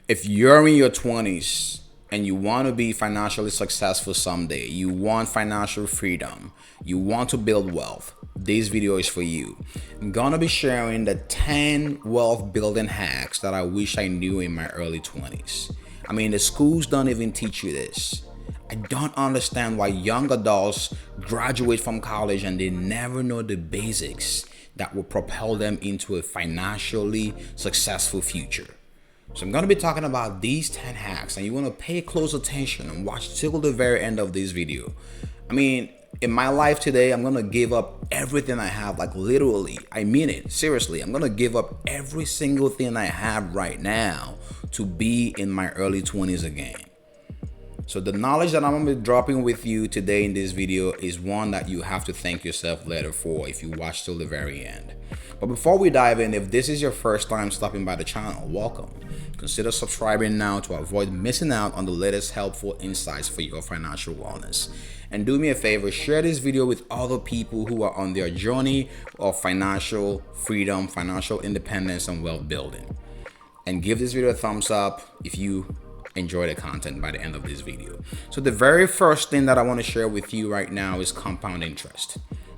If you're in your 20s and you want to be financially successful someday, you want financial freedom, you want to build wealth, this video is for you. I'm gonna be sharing the 10 wealth building hacks that I wish I knew in my early 20s. I mean, the schools don't even teach you this. I don't understand why young adults graduate from college and they never know the basics that will propel them into a financially successful future. So I'm going to be talking about these 10 hacks, and you want to pay close attention and watch till the very end of this video. I mean, in my life today, I'm going to give up everything I have, like literally, I mean it, seriously. I'm going to give up every single thing I have right now to be in my early 20s again. So the knowledge that I'm going to be dropping with you today in this video is one that you have to thank yourself later for if you watch till the very end. But before we dive in, if this is your first time stopping by the channel, welcome. Consider subscribing now to avoid missing out on the latest helpful insights for your financial wellness. And do me a favor, share this video with other people who are on their journey of financial freedom, financial independence, and wealth building. And give this video a thumbs up if you enjoy the content by the end of this video. So the very first thing that I want to share with you right now is compound interest.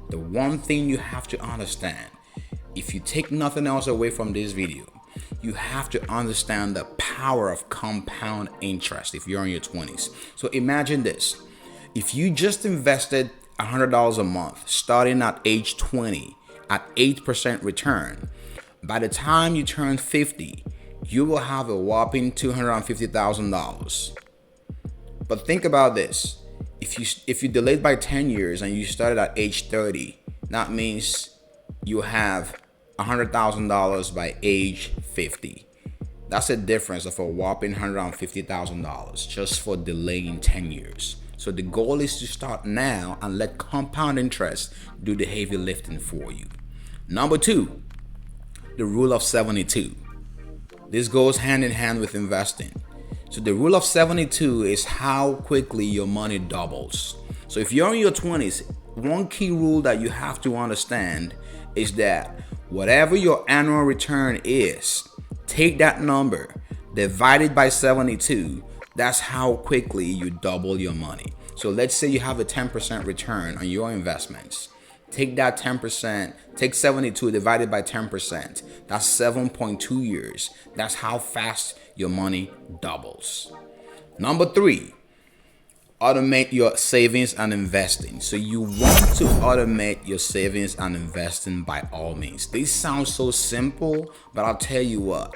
The one thing you have to understand, if you take nothing else away from this video, you have to understand the power of compound interest if you're in your 20s. So imagine this. If you just invested $100 a month starting at age 20 at 8% return, by the time you turn 50, you will have a whopping $250,000. But think about this. If you delayed by 10 years and you started at age 30, that means you have $100,000 by age 50. That's a difference of a whopping $150,000 just for delaying 10 years. So the goal is to start now and let compound interest do the heavy lifting for you. Number 2, the rule of 72. This goes hand in hand with investing. So the rule of 72 is how quickly your money doubles. So if you're in your 20s, one key rule that you have to understand is that whatever your annual return is, take that number, divide it by 72. That's how quickly you double your money. So let's say you have a 10% return on your investments. Take that 10%, take 72 divided by 10%. That's 7.2 years. That's how fast your money doubles. Number 3, automate your savings and investing. So you want to automate your savings and investing by all means. This sounds so simple, but I'll tell you what,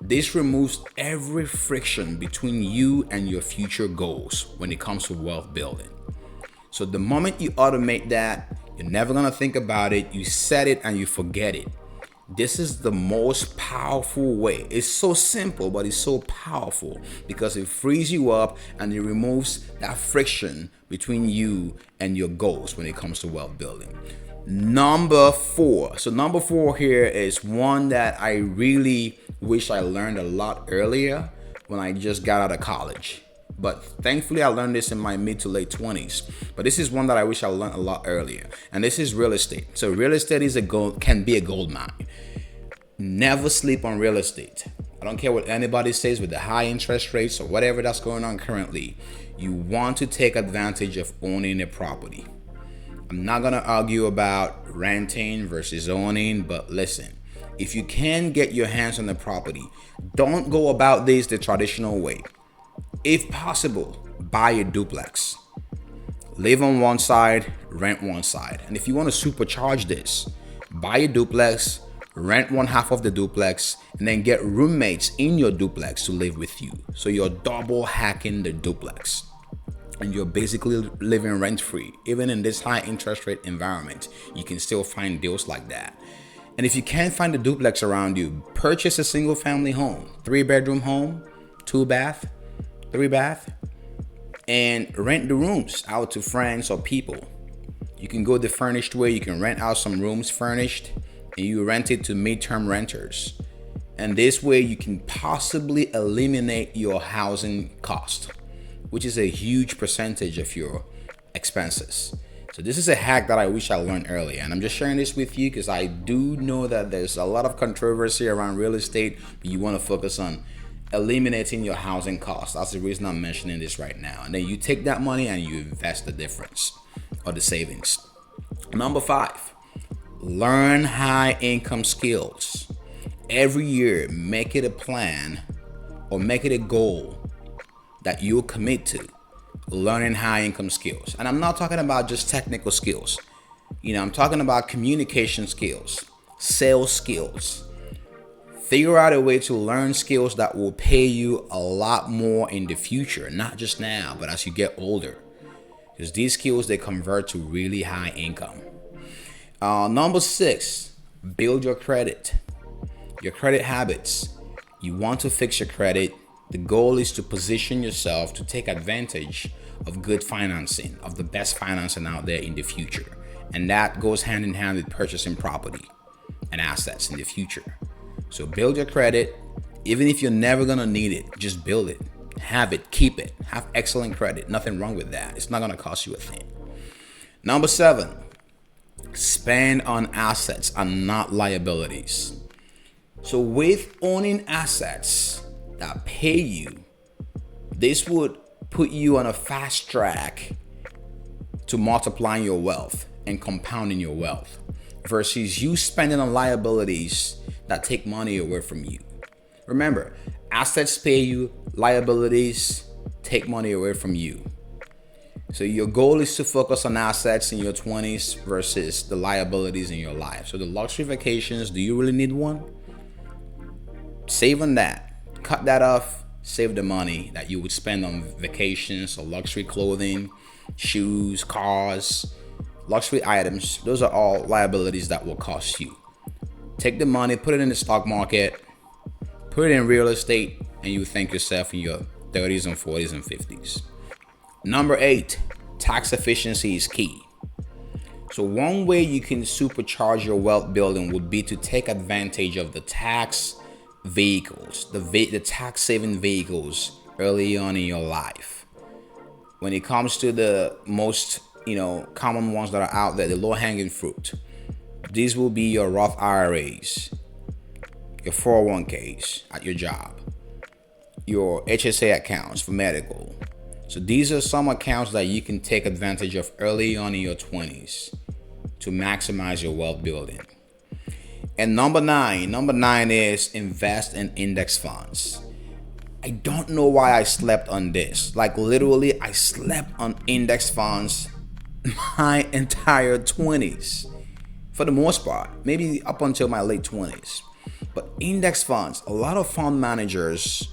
this removes every friction between you and your future goals when it comes to wealth building. So the moment you automate that, you're never gonna think about it. You set it and you forget it. This is the most powerful way. It's so simple, but it's so powerful because it frees you up and it removes that friction between you and your goals when it comes to wealth building. Number 4. So number 4 here is one that I really wish I learned a lot earlier when I just got out of college. But thankfully I learned this in my mid to late 20s. But this is one that I wish I learned a lot earlier. And this is real estate. So real estate is can be a gold mine. Never sleep on real estate. I don't care what anybody says with the high interest rates or whatever that's going on currently. You want to take advantage of owning a property. I'm not gonna argue about renting versus owning, but listen, if you can get your hands on the property, don't go about this the traditional way. If possible, buy a duplex. Live on one side, rent one side. And if you want to supercharge this, buy a duplex, rent one half of the duplex, and then get roommates in your duplex to live with you. So you're double hacking the duplex. And you're basically living rent-free. Even in this high interest rate environment, you can still find deals like that. And if you can't find a duplex around you, purchase a single family home, 3-bedroom home, 2-bath, 3-bath, and rent the rooms out to friends or people. You can go the furnished way. You can rent out some rooms furnished and you rent it to midterm renters. And this way you can possibly eliminate your housing cost, which is a huge percentage of your expenses. So this is a hack that I wish I learned earlier, and I'm just sharing this with you because I do know that there's a lot of controversy around real estate, but you want to focus on eliminating your housing costs. That's the reason I'm mentioning this right now. And then you take that money and you invest the difference or the savings. Number 5, learn high income skills. Every year, make it a plan or make it a goal that you'll commit to learning high income skills. And I'm not talking about just technical skills. I'm talking about communication skills, sales skills. Figure out a way to learn skills that will pay you a lot more in the future, not just now, but as you get older. Because these skills, they convert to really high income. Number 6, build your credit habits. You want to fix your credit. The goal is to position yourself to take advantage of good financing, of the best financing out there in the future. And that goes hand in hand with purchasing property and assets in the future. So build your credit. Even if you're never going to need it, just build it. Have it, keep it. Have excellent credit. Nothing wrong with that. It's not going to cost you a thing. Number 7, spend on assets and not liabilities. So with owning assets that pay you, this would put you on a fast track to multiplying your wealth and compounding your wealth versus you spending on liabilities that take money away from you. Remember, assets pay you, liabilities take money away from you. So your goal is to focus on assets in your 20s versus the liabilities in your life. So the luxury vacations, do you really need one? Save on that. Cut that off. Save the money that you would spend on vacations or luxury clothing, shoes, cars, luxury items. Those are all liabilities that will cost you. Take the money, put it in the stock market, put it in real estate, and you thank yourself in your 30s and 40s and 50s. Number 8, tax efficiency is key. So one way you can supercharge your wealth building would be to take advantage of the tax vehicles, the tax saving vehicles early on in your life. When it comes to the most common ones that are out there, the low hanging fruit, these will be your Roth IRAs, your 401ks at your job, your HSA accounts for medical. So these are some accounts that you can take advantage of early on in your 20s to maximize your wealth building. And number nine is invest in index funds. I don't know why I slept on this. Like literally, I slept on index funds my entire 20s. For the most part, maybe up until my late 20s. But index funds, a lot of fund managers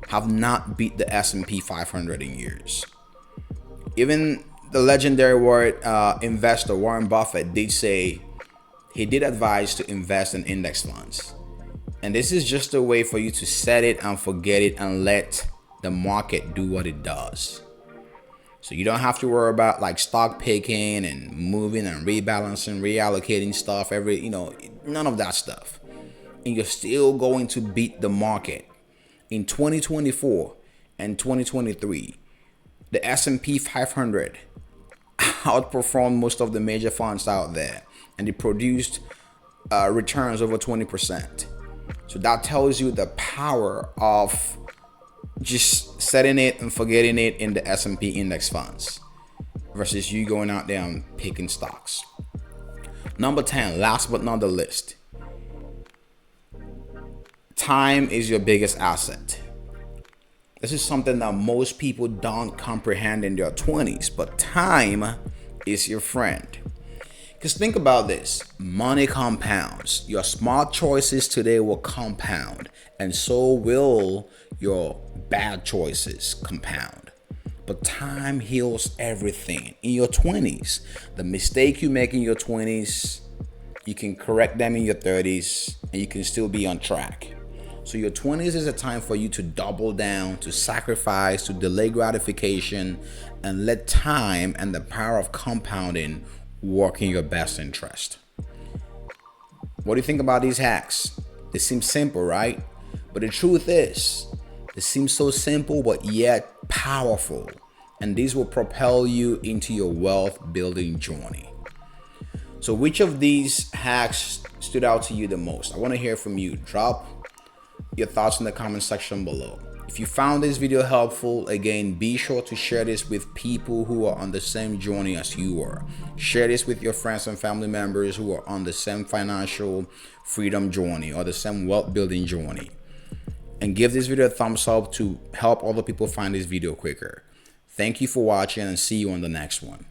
have not beat the S&P 500 in years. Even the legendary investor Warren Buffett did say he did advise to invest in index funds. And this is just a way for you to set it and forget it and let the market do what it does. So you don't have to worry about like stock picking and moving and rebalancing, reallocating stuff none of that stuff. And you're still going to beat the market. In 2024 and 2023, the S&P 500 outperformed most of the major funds out there, and they produced returns over 20%. So that tells you the power of just setting it and forgetting it in the S&P index funds versus you going out there and picking stocks. Number 10, last but not the least, time is your biggest asset. This is something that most people don't comprehend in their 20s, but time is your friend. Because think about this, money compounds. Your smart choices today will compound, and so will your bad choices compound. But time heals everything. In your 20s, the mistake you make in your 20s, you can correct them in your 30s, and you can still be on track. So your 20s is a time for you to double down, to sacrifice, to delay gratification, and let time and the power of compounding work in your best interest. What do you think about these hacks? They seem simple, right? But the truth is, they seem so simple but yet powerful. And these will propel you into your wealth building journey. So which of these hacks stood out to you the most? I want to hear from you. Drop your thoughts in the comment section below. If you found this video helpful, again, be sure to share this with people who are on the same journey as you are. Share this with your friends and family members who are on the same financial freedom journey or the same wealth building journey. And give this video a thumbs up to help other people find this video quicker. Thank you for watching and see you on the next one.